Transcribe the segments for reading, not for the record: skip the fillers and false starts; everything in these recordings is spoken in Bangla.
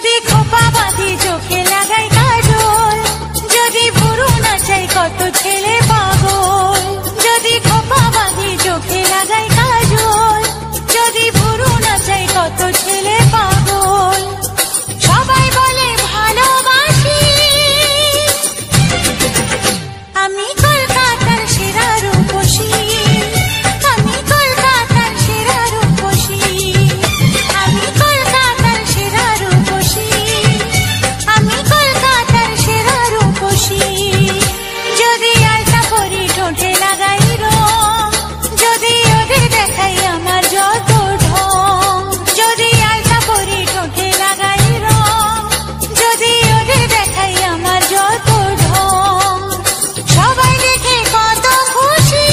যদি খোপা বাঁধি চোখে লাগাই কাজল, যদি ভুরু নাচাই কত ছেলে পাগল। যদি খোপা বাঁধি চোখে লাগাই কাজল, যদি ভুরু নাচাই কত ছেলে পাগল। সবাই বলে ভালোবাসি, আমি কলকাতার সেরা রূপসী, আমি কলকাতার সেরা রূপসী, আমি কলকাতার সেরা রূপসী, আমি কলকাতার সেরা রূপসী। যদি আলতা পরি ঠোঁটে লাগাই রং, যদি ওদের দেখাই আমার যত ঢং। যদি আলতা পরি ঠোঁটে লাগাই রং, যদি ওদের দেখাই আমার যত ঢং। সবাই দেখে কত খুশি,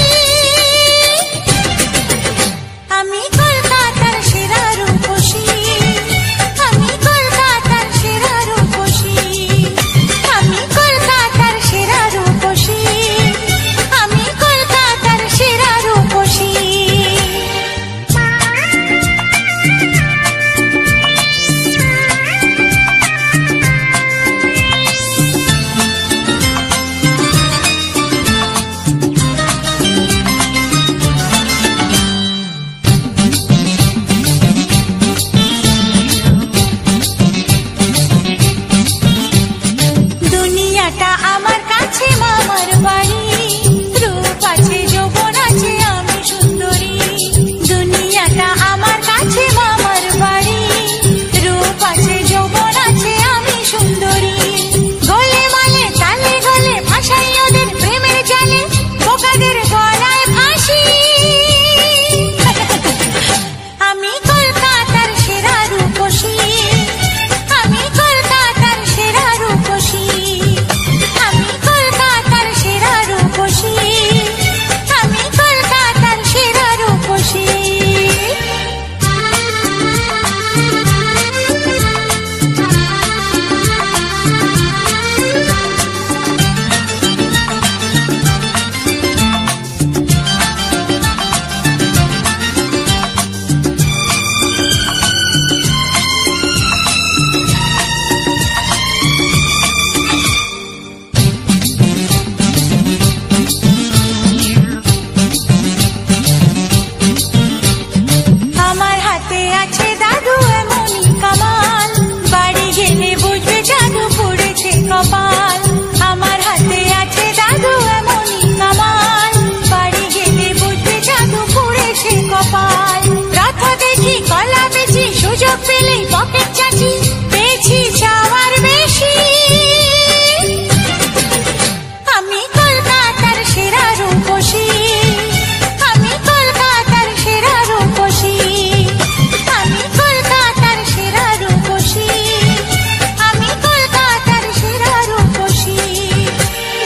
আমি কলকাতার সেরা রূপসী, আমি কলকাতার সেরা রূপসী, আমি কলকাতার সেরা রূপসী, আমি কলকাতার সেরা রূপসী। দুনিয়াটা আমার কাছে মামার বাড়ি, রূপ আছে যৌবন আছে আমি সুন্দরী। দুনিয়াটা আমার কাছে মামার বাড়ি, রূপ আছে যৌবন আছে আমি সুন্দরী। গলে মালে তালে গলে ভাসাই ওদের প্রেমের জালে, বোকাদের গলায় ফাঁসি। আমি কলকাতার সেরা রূপসী, আমি কলকাতার সেরা রূপসী, আমি কলকাতার সেরা রূপসী, আমি কলকাতার সেরা রূপসী। আমার হাতে আছে দাদু এমনই কামাল, বাড়ি গেলে বুঝবে জাদু পড়েছে কপাল। আমার হাতে আছে দাদু এমনই কামাল, বাড়ি গেলে বুঝবে জাদু পড়েছে কপাল। রথ দেখি কলা বেচি, সুযোগ পেলেই পকেট চাচি, পেয়েছি চাওয়ার বেশি। আমি কলকাতার সেরা রূপসী, আমি কলকাতার সেরা রূপসী, আমি কলকাতার সেরা রূপসী, আমি কলকাতার সেরা রূপসী।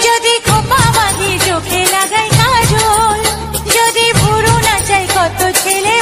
যদি খোপা বাঁধি চোখে লাগাই কাজল, যদি ভুরু নাচাই কত ছেলে